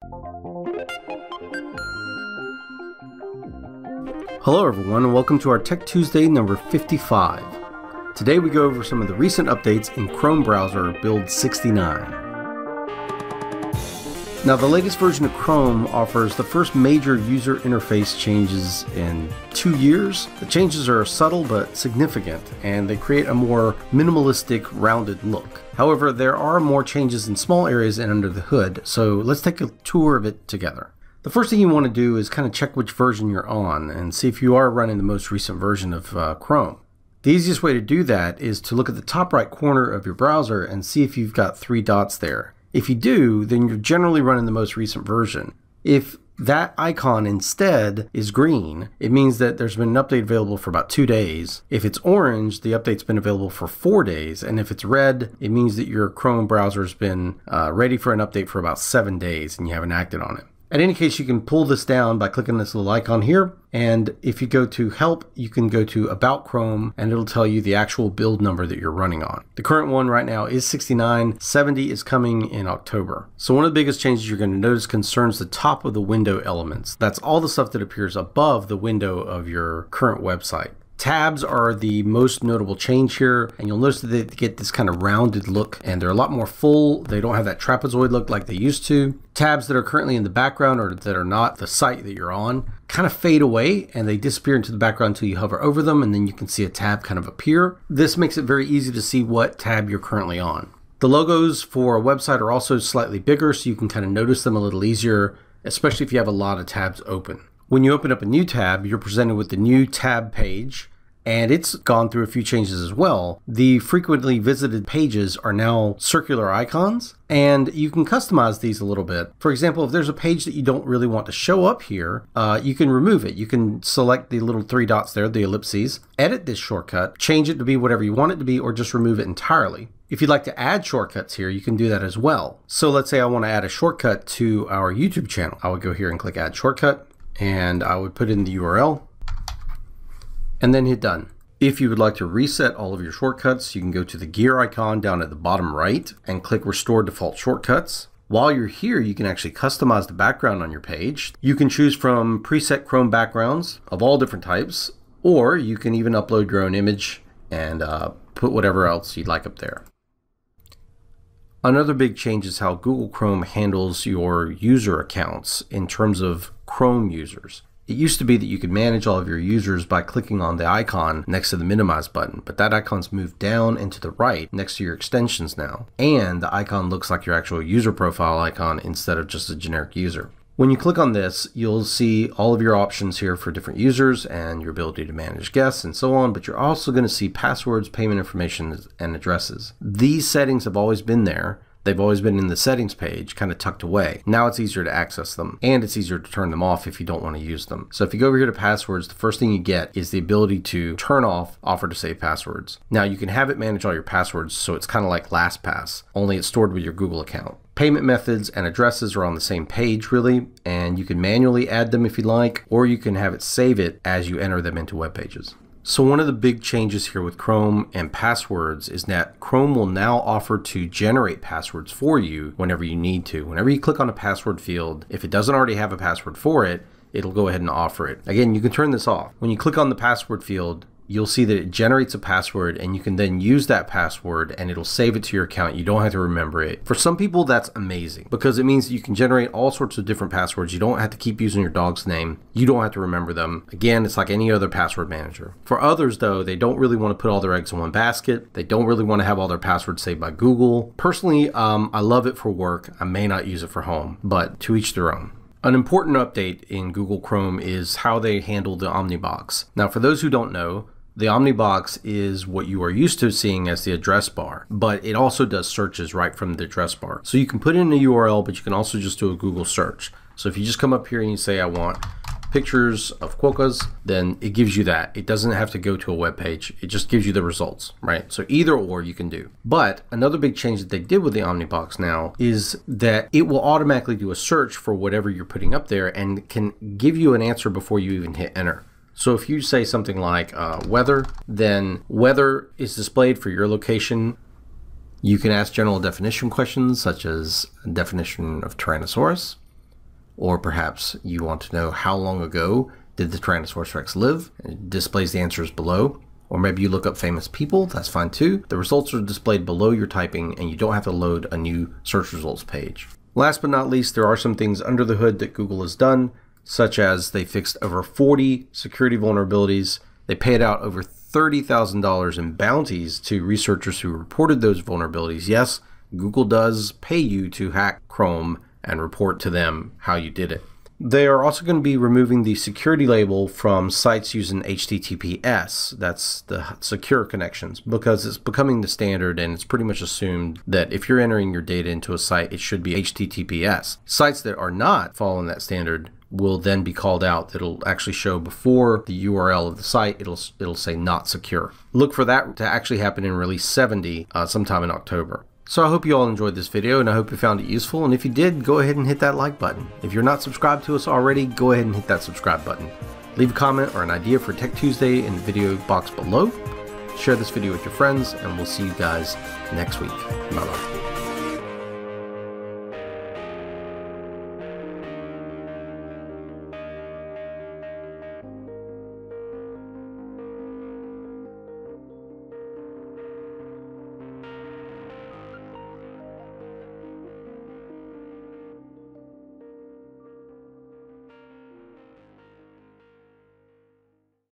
Hello everyone and welcome to our Tech Tuesday number 55. Today we go over some of the recent updates in Chrome browser build 69. Now the latest version of Chrome offers the first major user interface changes in 2 years. The changes are subtle but significant and they create a more minimalistic, rounded look. However, there are more changes in small areas and under the hood, so let's take a tour of it together. The first thing you want to do is kind of check which version you're on and see if you are running the most recent version of Chrome. The easiest way to do that is to look at the top right corner of your browser and see if you've got 3 dots there. If you do, then you're generally running the most recent version. If that icon instead is green, it means that there's been an update available for about 2 days. If it's orange, the update's been available for 4 days. And if it's red, it means that your Chrome browser's been ready for an update for about 7 days and you haven't acted on it. In any case, you can pull this down by clicking this little icon here. And if you go to Help, you can go to About Chrome and it'll tell you the actual build number that you're running on. The current one right now is 69, 70 is coming in October. So one of the biggest changes you're going to notice concerns the top of the window elements. That's all the stuff that appears above the window of your current website. Tabs are the most notable change here, and you'll notice that they get this kind of rounded look and they're a lot more full. They don't have that trapezoid look like they used to. Tabs that are currently in the background or that are not the site that you're on kind of fade away and they disappear into the background until you hover over them, and then you can see a tab kind of appear. This makes it very easy to see what tab you're currently on. The logos for a website are also slightly bigger, so you can kind of notice them a little easier, especially if you have a lot of tabs open. When you open up a new tab, you're presented with the new tab page, and it's gone through a few changes as well. The frequently visited pages are now circular icons, and you can customize these a little bit. For example, if there's a page that you don't really want to show up here, you can remove it. You can select the little 3 dots there, the ellipses, edit this shortcut, change it to be whatever you want it to be, or just remove it entirely. If you'd like to add shortcuts here, you can do that as well. So let's say I want to add a shortcut to our YouTube channel. I would go here and click Add Shortcut, and I would put in the URL and then hit done. If you would like to reset all of your shortcuts, you can go to the gear icon down at the bottom right and click Restore Default Shortcuts. While you're here, you can actually customize the background on your page. You can choose from preset Chrome backgrounds of all different types, or you can even upload your own image and put whatever else you'd like up there. Another big change is how Google Chrome handles your user accounts in terms of Chrome users. It used to be that you could manage all of your users by clicking on the icon next to the minimize button, but that icon's moved down and to the right next to your extensions now. And the icon looks like your actual user profile icon instead of just a generic user. When you click on this, you'll see all of your options here for different users and your ability to manage guests and so on, but you're also going to see passwords, payment information, and addresses. These settings have always been there. They've always been in the settings page, kind of tucked away. Now it's easier to access them, and it's easier to turn them off if you don't want to use them. So if you go over here to passwords, the first thing you get is the ability to turn off offer to save passwords. Now you can have it manage all your passwords, so it's kind of like LastPass, only it's stored with your Google account. Payment methods and addresses are on the same page really, and you can manually add them if you like, or you can have it save it as you enter them into web pages. So one of the big changes here with Chrome and passwords is that Chrome will now offer to generate passwords for you whenever you need to. Whenever you click on a password field, if it doesn't already have a password for it, it'll go ahead and offer it. Again, you can turn this off. When you click on the password field, you'll see that it generates a password and you can then use that password and it'll save it to your account. You don't have to remember it. For some people, that's amazing because it means that you can generate all sorts of different passwords. You don't have to keep using your dog's name. You don't have to remember them. Again, it's like any other password manager. For others though, they don't really want to put all their eggs in one basket. They don't really want to have all their passwords saved by Google. Personally, I love it for work. I may not use it for home, but to each their own. An important update in Google Chrome is how they handle the Omnibox. Now, for those who don't know, the Omnibox is what you are used to seeing as the address bar, but it also does searches right from the address bar. So you can put in a URL, but you can also just do a Google search. So if you just come up here and you say, I want pictures of quokkas, then it gives you that. It doesn't have to go to a web page. It just gives you the results, right? So either or you can do. But another big change that they did with the Omnibox now is that it will automatically do a search for whatever you're putting up there and can give you an answer before you even hit enter. So if you say something like weather, then weather is displayed for your location. You can ask general definition questions such as definition of Tyrannosaurus. or perhaps you want to know how long ago did the Tyrannosaurus Rex live. It displays the answers below. Or maybe you look up famous people, that's fine too. The results are displayed below your typing and you don't have to load a new search results page. Last but not least, there are some things under the hood that Google has done, such as they fixed over 40 security vulnerabilities. They paid out over $30,000 in bounties to researchers who reported those vulnerabilities. Yes, Google does pay you to hack Chrome and report to them how you did it. They are also going to be removing the security label from sites using HTTPS, that's the secure connections, because it's becoming the standard and it's pretty much assumed that if you're entering your data into a site, it should be HTTPS. Sites that are not following that standard will then be called out. It'll actually show before the URL of the site, it'll say not secure. Look for that to actually happen in release 70 sometime in October. So I hope you all enjoyed this video and I hope you found it useful, and if you did, go ahead and hit that like button. If you're not subscribed to us already, go ahead and hit that subscribe button. Leave a comment or an idea for Tech Tuesday in the video box below. Share this video with your friends and we'll see you guys next week. Bye bye.